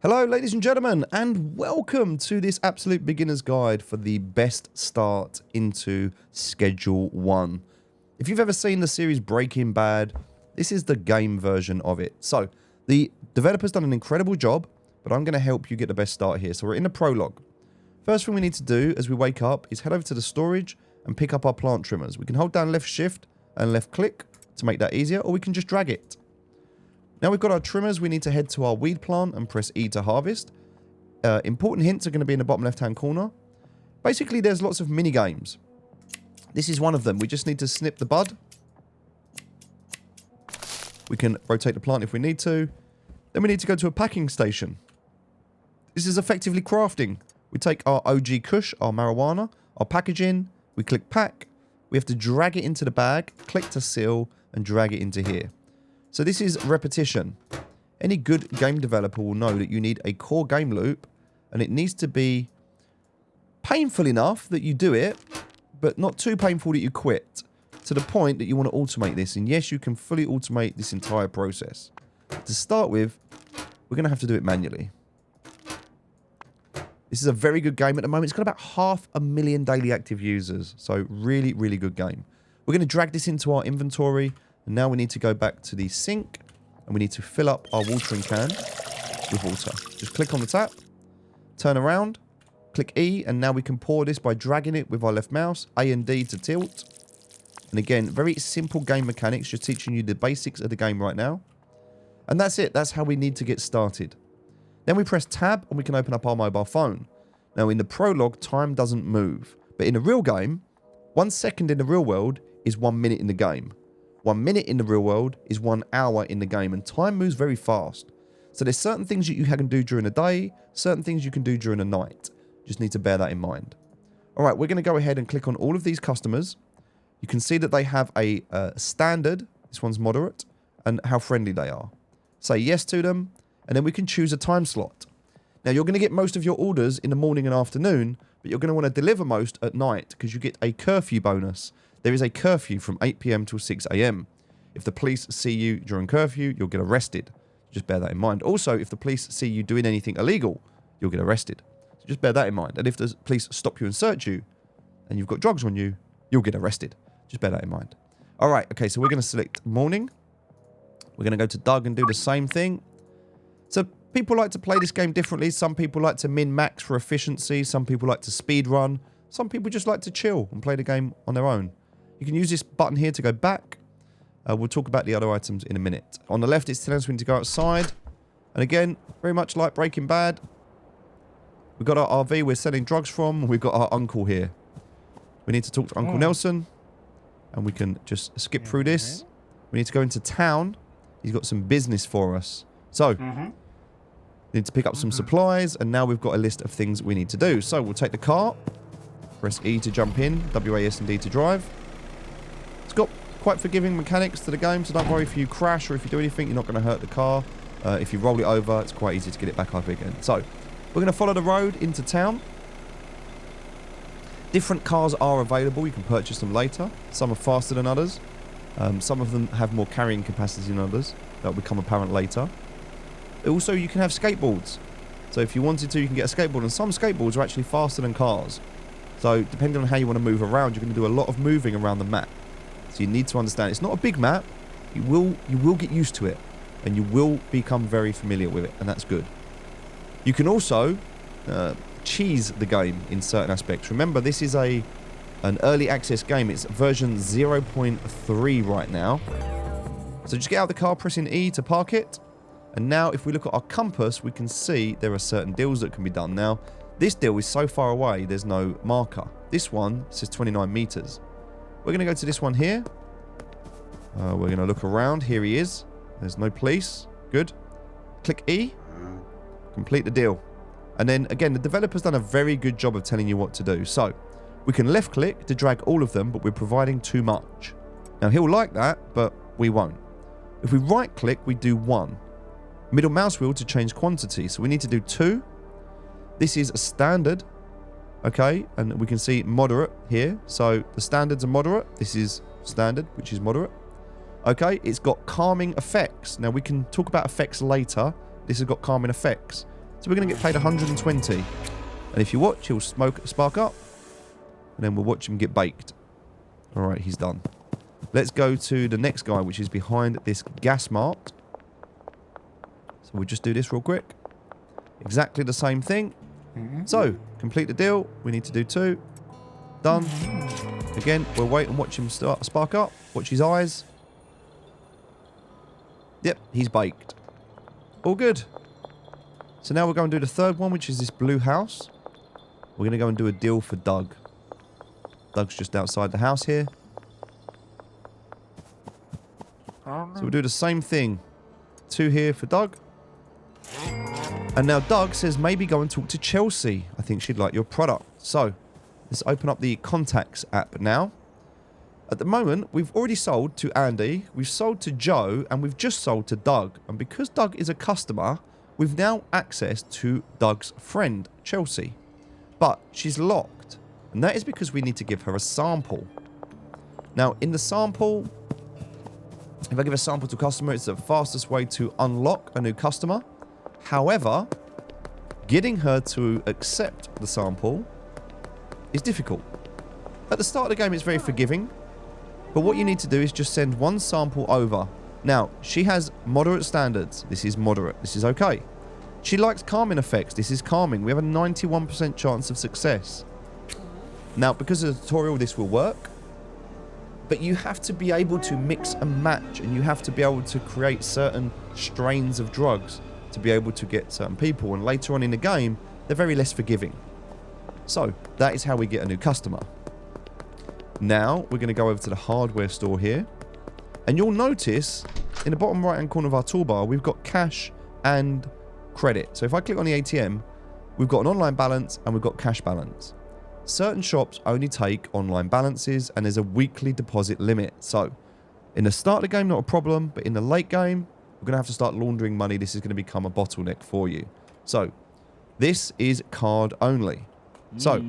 Hello, ladies and gentlemen, and welcome to this absolute beginner's guide for the best start into Schedule 1. If you've ever seen the series Breaking Bad, this is the game version of it. So, the developer's done an incredible job, but I'm going to help you get the best start here. So, we're in the prologue. First thing we need to do as we wake up is head over to the storage and pick up our plant trimmers. We can hold down left shift and left click to make that easier, or we can just drag it. Now we've got our trimmers, we need to head to our weed plant and press E to harvest. Important hints are going to be in the bottom left-hand corner. Basically, there's lots of mini games. This is one of them. We just need to snip the bud. We can rotate the plant if we need to. Then we need to go to a packing station. This is effectively crafting. We take our OG Kush, our marijuana, our packaging, we click pack. We have to drag it into the bag, click to seal, and drag it into here. So this is repetition. Any good game developer will know that you need a core game loop, and it needs to be painful enough that you do it, but not too painful that you quit, to the point that you want to automate this. And yes, you can fully automate this entire process. To start with, we're going to have to do it manually. This is a very good game at the moment. It's got about 500,000 daily active users. So really, really good game. We're going to drag this into our inventory. And now we need to go back to the sink and we need to fill up our watering can with water. Just click on the tap, turn around, click E, and now we can pour this by dragging it with our left mouse, A and D to tilt. And again, very simple game mechanics, just teaching you the basics of the game right now. And that's it. That's how we need to get started. Then we press tab and we can open up our mobile phone. Now in the prologue, time doesn't move. But in a real game, 1 second in the real world is 1 minute in the game. 1 minute in the real world is 1 hour in the game, and time moves very fast. So there's certain things that you can do during the day, certain things you can do during the night. Just need to bear that in mind. All right, we're going to go ahead and click on all of these customers. You can see that they have a standard, this one's moderate, and how friendly they are. Say yes to them, and then we can choose a time slot. Now you're going to get most of your orders in the morning and afternoon, but you're going to want to deliver most at night because you get a curfew bonus. There is a curfew from 8 PM till 6 AM. If the police see you during curfew, you'll get arrested. Just bear that in mind. Also, if the police see you doing anything illegal, you'll get arrested. So just bear that in mind. And if the police stop you and search you, and you've got drugs on you, you'll get arrested. Just bear that in mind. All right, okay, so we're going to select morning. We're going to go to Doug and do the same thing. So people like to play this game differently. Some people like to min-max for efficiency. Some people like to speed run. Some people just like to chill and play the game on their own. You can use this button here to go back. We'll talk about the other items in a minute. On the left, it's telling us we need to go outside. And again, very much like Breaking Bad. We've got our RV we're selling drugs from. We've got our uncle here. We need to talk to Uncle Nelson. And we can just skip through this. We need to go into town. He's got some business for us. So, we need to pick up some supplies. And now we've got a list of things we need to do. So, we'll take the car. Press E to jump in. WAS and D to drive. It's got quite forgiving mechanics to the game, so don't worry if you crash or if you do anything, you're not going to hurt the car. If you roll it over, it's quite easy to get it back up again. So, we're going to follow the road into town. Different cars are available. You can purchase them later. Some are faster than others. Some of them have more carrying capacity than others. That will become apparent later. Also, you can have skateboards. So, if you wanted to, you can get a skateboard. And some skateboards are actually faster than cars. So, depending on how you want to move around, you're going to do a lot of moving around the map. So you need to understand, it's not a big map. You will get used to it. And you will become very familiar with it. And that's good. You can also cheese the game in certain aspects. Remember, this is an early access game. It's version 0.3 right now. So just get out of the car, pressing E to park it. And now if we look at our compass, we can see there are certain deals that can be done. Now, this deal is so far away, there's no marker. This one says 29 meters. We're going to go to this one here. We're going to look around. Here he is. There's no police. Good. Click E. Complete the deal. And then, again, the developer's done a very good job of telling you what to do. So, we can left-click to drag all of them, but we're providing too much. Now, he'll like that, but we won't. If we right-click, we do 1. Middle mouse wheel to change quantity. So, we need to do 2. This is a standard. Okay, and we can see moderate here. So the standards are moderate. This is standard, which is moderate. Okay, it's got calming effects. Now we can talk about effects later. This has got calming effects. So we're going to get paid 120. And if you watch, he'll spark up. And then we'll watch him get baked. All right, he's done. Let's go to the next guy, which is behind this gas mart. So we'll just do this real quick. Exactly the same thing. So, complete the deal. We need to do 2. Done. Again, we'll wait and watch him spark up. Watch his eyes. Yep, he's baked. All good. So now we're going to do the third one, which is this blue house. We're going to go and do a deal for Doug. Doug's just outside the house here. So we'll do the same thing. 2 here for Doug. And now Doug says maybe go and talk to Chelsea. I think she'd like your product. So let's open up the contacts app now. At the moment, we've already sold to Andy, we've sold to Joe, and we've just sold to Doug. And because Doug is a customer, we've now access to Doug's friend, Chelsea. But she's locked. And that is because we need to give her a sample. Now, in the sample, if I give a sample to a customer, it's the fastest way to unlock a new customer. However, getting her to accept the sample is difficult. At the start of the game, it's very forgiving. But what you need to do is just send 1 sample over. Now, she has moderate standards. This is moderate. This is okay. She likes calming effects. This is calming. We have a 91% chance of success. Now, because of the tutorial, this will work. But you have to be able to mix and match, and you have to be able to create certain strains of drugs to be able to get certain people. And later on in the game, they're very less forgiving. So, that is how we get a new customer. Now, we're going to go over to the hardware store here. And you'll notice, in the bottom right-hand corner of our toolbar, we've got cash and credit. So if I click on the ATM, we've got an online balance and we've got cash balance. Certain shops only take online balances, and there's a weekly deposit limit. So, in the start of the game, not a problem, but in the late game, we're going to have to start laundering money. This is going to become a bottleneck for you. So, this is card only. So,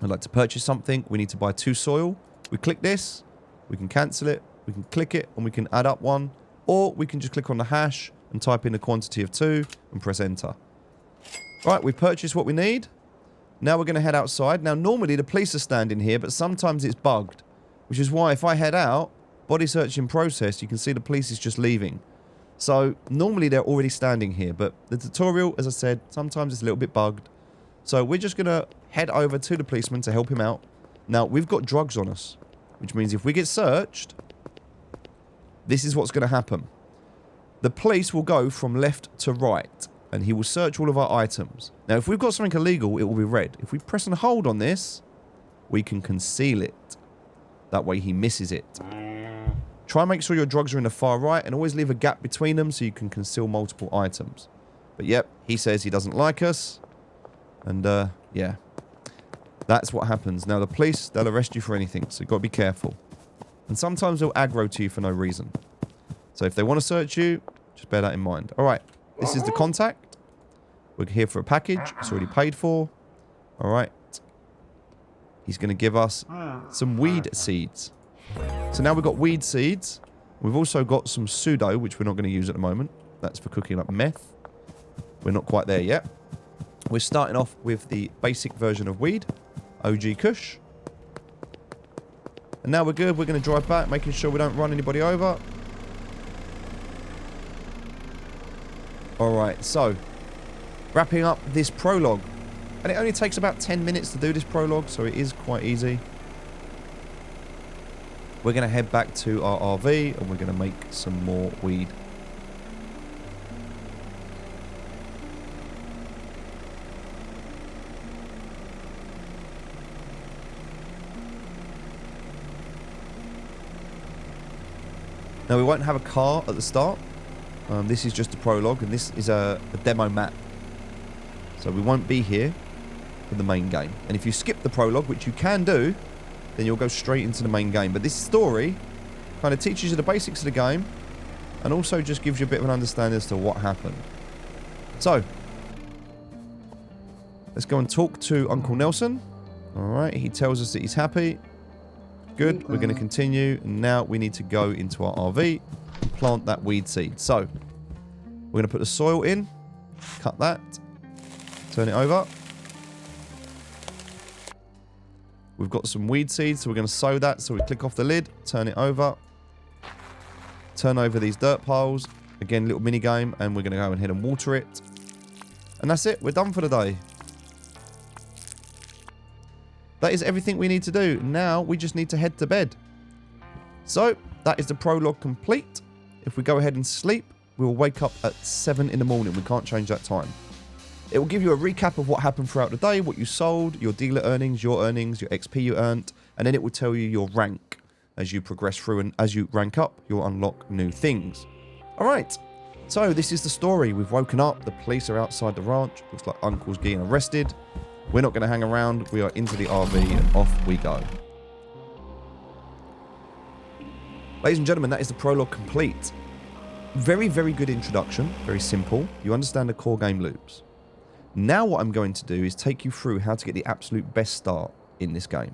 I'd like to purchase something. We need to buy 2 soil. We click this, we can cancel it, we can click it, and we can add up 1. Or we can just click on the hash and type in a quantity of 2 and press enter. Right, we've purchased what we need. Now we're going to head outside. Now, normally the police are standing here, but sometimes it's bugged. Which is why if I head out, body search in process, you can see the police is just leaving. So, normally they're already standing here. But the tutorial, as I said, sometimes it's a little bit bugged. So, we're just going to head over to the policeman to help him out. Now, we've got drugs on us. Which means if we get searched, this is what's going to happen. The police will go from left to right. And he will search all of our items. Now, if we've got something illegal, it will be red. If we press and hold on this, we can conceal it. That way he misses it. Try and make sure your drugs are in the far right, and always leave a gap between them so you can conceal multiple items. But yep, he says he doesn't like us. And yeah, that's what happens. Now, the police, they'll arrest you for anything, so you've got to be careful. And sometimes they'll aggro to you for no reason. So if they want to search you, just bear that in mind. All right. This is the contact. We're here for a package. It's already paid for. All right. He's going to give us some weed seeds. So now we've got weed seeds. We've also got some pseudo, which we're not going to use at the moment. That's for cooking up meth. We're not quite there yet. We're starting off with the basic version of weed. OG Kush. And now we're good. We're going to drive back, making sure we don't run anybody over. Alright, so, wrapping up this prologue. And it only takes about 10 minutes to do this prologue, so it is quite easy. We're going to head back to our RV, and we're going to make some more weed. Now, we won't have a car at the start. This is just a prologue, and this is a demo map. So we won't be here for the main game. And if you skip the prologue, which you can do, then you'll go straight into the main game. But this story kind of teaches you the basics of the game, and also just gives you a bit of an understanding as to what happened. So, let's go and talk to Uncle Nelson. Alright, he tells us that he's happy. Good, we're going to continue. And now we need to go into our RV and plant that weed seed. So, we're going to put the soil in, cut that, Turn it over. We've got some weed seeds, so we're going to sow that. So we click off the lid, turn it over. Turn over these dirt piles. Again, little mini game, and we're going to go ahead and water it. And that's it. We're done for the day. That is everything we need to do. Now we just need to head to bed. So that is the prologue complete. If we go ahead and sleep, we will wake up at 7 in the morning. We can't change that time. It will give you a recap of what happened throughout the day, what you sold, your dealer earnings, your XP you earned, and then it will tell you your rank as you progress through, and as you rank up, you'll unlock new things. All right, so this is the story. We've woken up, the police are outside the ranch. Looks like Uncle's getting arrested. We're not going to hang around. We are into the RV and off we go. Ladies and gentlemen, that is the prologue complete. Very, very good introduction. Very simple. You understand the core game loops. Now what I'm going to do is take you through how to get the absolute best start in this game.